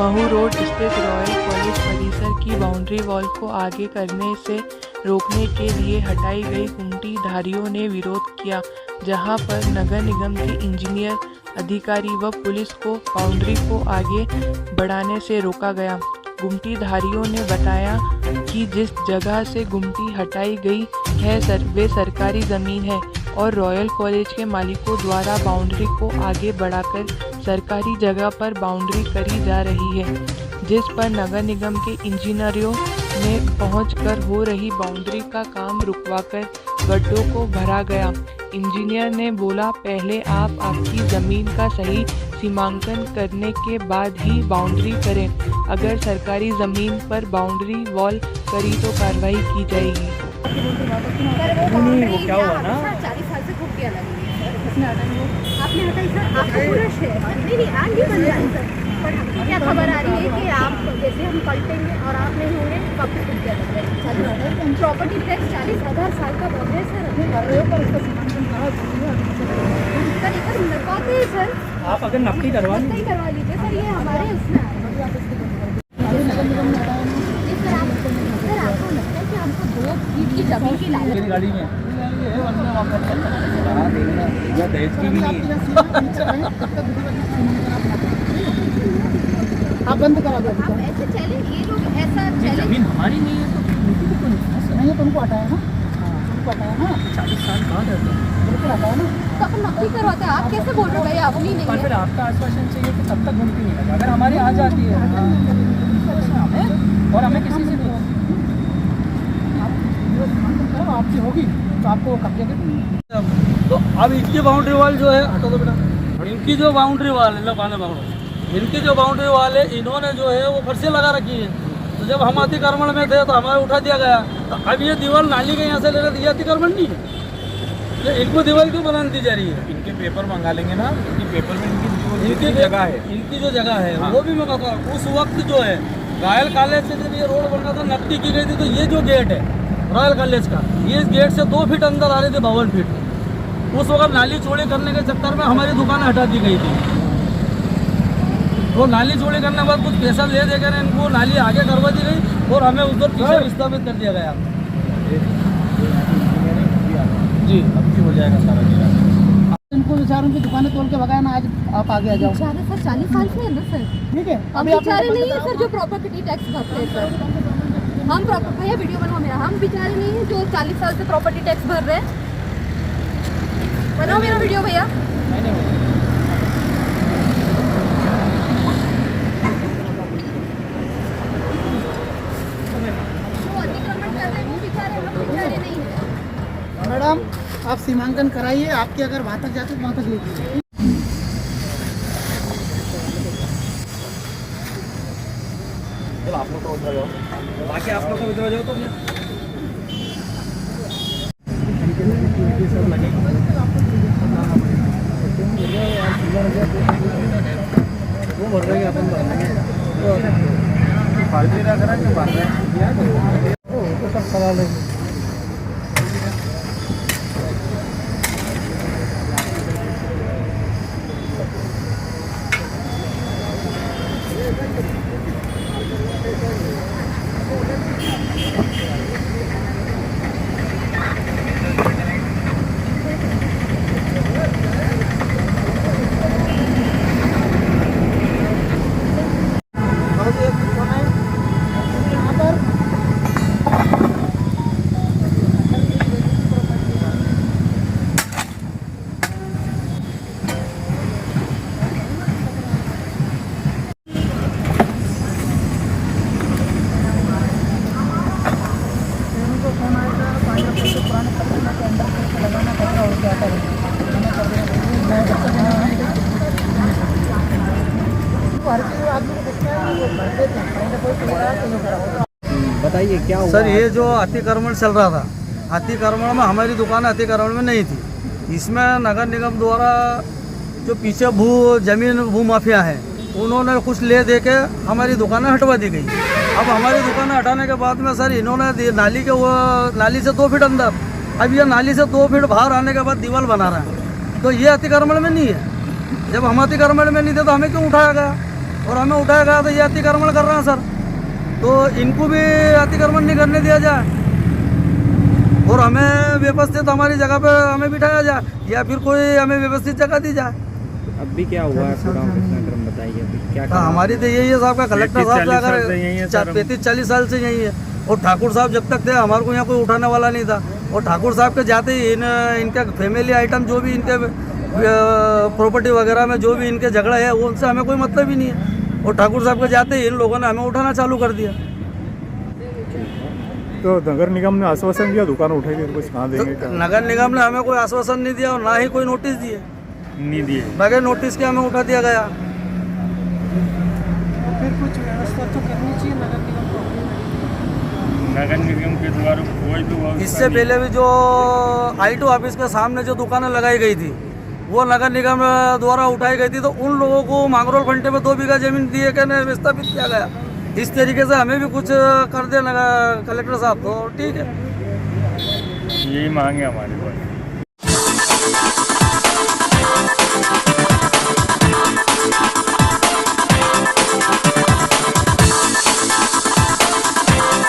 Mhow road स्थित royal college परिसर की बाउंड्री वॉल को आगे करने से रोकने के लिए हटाई गई गुमटीधारियों ने विरोध किया, जहां पर नगर निगम के इंजीनियर, अधिकारी व पुलिस को बाउंड्री को आगे बढ़ाने से रोका गया। गुमटीधारियों ने बताया कि जिस जगह से गुमटी हटाई गई है वे सरकारी ज़मीन है और रॉयल कॉलेज के मालिकों द्वारा बाउंड्री को आगे बढ़ाकर सरकारी जगह पर बाउंड्री करी जा रही है, जिस पर नगर निगम के इंजीनियरों ने पहुंचकर हो रही बाउंड्री का काम रुकवाकर गड्ढों को भरा गया। इंजीनियर ने बोला, पहले आप आपकी ज़मीन का सही सीमांकन करने के बाद ही बाउंड्री करें। अगर सरकारी ज़मीन पर बाउंड्री वॉल करी तो कार्रवाई की जाएगी। वो क्या हुआ ना, 40 साल से खूब किया लगी है सर, आपने हटाई सर, आपका पूरा शेयर नहीं आज ही बन जाए सर, पर हमको क्या खबर आ रही है कि आप जैसे हम पलटेंगे और आप नहीं होंगे कब तक किया लग रहा है। प्रॉपर्टी टैक्स 40,000 साल का बढ़ है सर, अभी कर रहे हो पर उसका सीमांकन सर एक नकाते है सर, आप अगर नकली करवा लीजिए सर, ये हमारे उसमें आ रहा है। आपको लगता है कि हमको 2 फीट की जमीन की लागत गाड़ी में दहेज की भी नहीं है। आप बंद करा दो। आप ऐसे चले, ये लोग ऐसा चले, जमीन हमारी नहीं है तो नहीं है, तुमको हटाया ना, तुमको हटाया ना, 40 साल बाद है बिल्कुल हटाया ना। तो अपन नकली करवाते हैं, आप कैसे बोल रहे हो भाई अपनी नहीं पर है? फिर आपका आश्वासन चाहिए कि तब तक घूमती नहीं लगा, अगर हमारी आ जाती है और हमें किसी से नहीं, आपकी होगी तो आपको कब्जे के। तो अब इनकी बाउंड्री वॉल जो है, हटो तो बेटा, इनकी जो बाउंड्री वॉल है, लगाने बाउंड्री, इनकी जो बाउंड्री वॉल है इन्होंने जो है वो फिर से लगा रखी है। तो जब हम अतिक्रमण में थे तो हमारे उठा दिया गया, तो अब ये दीवार नाली के यहाँ से ले रहे, ये अतिक्रमण नहीं है, ये इनको दीवार क्यों बना दी जा रही है? इनके पेपर मंगा लेंगे ना, इनकी पेपर में इनकी जगह है, इनकी जो जगह है हाँ। वो भी मैं कहता हूँ, उस वक्त जो है रॉयल कॉलेज से जब ये रोड बन रहा था, नकदी की गई थी, तो ये जो गेट है रॉयल कॉलेज का, ये इस गेट से 2 फीट अंदर आ रहे थे, 52 फीट। उस वक्त नाली चौड़ी करने के चक्कर में हमारी दुकानें हटा दी गई थी। वो नाली चौड़ी करने के बाद कुछ पैसा ले देकर इनको नाली आगे करवा दी गई और हमें उधर पीछे विस्थापित कर दिया गया। जी अब की हो जाएगा सारा चीज़। इनको बेचारों की दुकानें तोड़ के भगाया ना, आज आप आगे आ जाओ। बेचारे सर 40 साल से है ना सर, ठीक है, हम बेचारे नहीं है सर जो प्रॉपर्टी टैक्स भरते हैं सर, हम भैया वीडियो बनाओ मेरा, हम बेचारे नहीं है जो 40 साल से प्रॉपर्टी टैक्स भर रहे हैं। बनाओ मेरा वीडियो भैया। वो अतिक्रमण कर रहे हैं वो बेचारे, हम बेचारे नहीं है। मैडम आप सीमांकन कराइए, आपके अगर वहाँ तक जाते तो वहाँ तक ले लीजिए। आप लोग को उधर जाओ, बाकी आप लोग को उधर जाओ तो वो भर रहे हैं, अपन भर लेंगे, फालतू रख रहा है कि भर रहे हैं, तो सब करा लेंगे। बताइए क्या हुआ? सर ये जो अतिक्रमण चल रहा था, अतिक्रमण में हमारी दुकान अतिक्रमण में नहीं थी, इसमें नगर निगम द्वारा जो पीछे भू माफिया है उन्होंने कुछ ले दे के हमारी दुकानें हटवा दी गई। अब हमारी दुकानें हटाने के बाद में सर इन्होंने नाली से 2 फीट अंदर, अब ये नाली से 2 फीट बाहर आने के बाद दीवार बना रहा है, तो ये अतिक्रमण में नहीं है। जब हम अतिक्रमण में नहीं थे तो हमें क्यों उठाया गया? और हमें उठाया गया तो ये अतिक्रमण कर रहे हैं सर, तो इनको भी अतिक्रमण नहीं करने दिया जाए और हमें व्यवस्थित हमारी जगह पे हमें बिठाया जाए या फिर कोई हमें व्यवस्थित जगह दी जाए। अभी क्या हुआ है पूरा घटनाक्रम बताइए, अभी क्या हमारी तो यही है साहब का, कलेक्टर साहब से अगर 35-40 साल से यही है और ठाकुर साहब जब तक थे हमारे को यहाँ कोई उठाने वाला नहीं था और ठाकुर साहब के जाते ही इनका फैमिली आइटम जो भी इनके प्रॉपर्टी वगैरह में जो भी इनके झगड़ा है वो उनसे हमें कोई मतलब ही नहीं है और ठाकुर साहब के जाते ही इन लोगों ने हमें उठाना चालू कर दिया। तो नगर निगम ने आश्वासन दिया दुकान उठाएंगे, कुछ कहाँ देंगे क्या? नगर निगम ने हमें कोई आश्वासन नहीं दिया और ना ही कोई नोटिस दिए, नहीं दिए। बगैर नोटिस के हमें उठा दिया गया। फिर कुछ व्यवस्था तो करनी चाहिए नगर निगम को। नगर निगम के द्वारा कोई तो इससे पहले भी जो I2 ऑफिस के सामने जो दुकानें लगाई गई थी वो नगर निगम द्वारा उठाई गई थी, तो उन लोगों को मांगरोल फंटे में 2 बीघा जमीन दिए के विस्थापित किया गया। इस तरीके से हमें भी कुछ कर दे कलेक्टर साहब तो ठीक है। यही मांगे हमारे पास।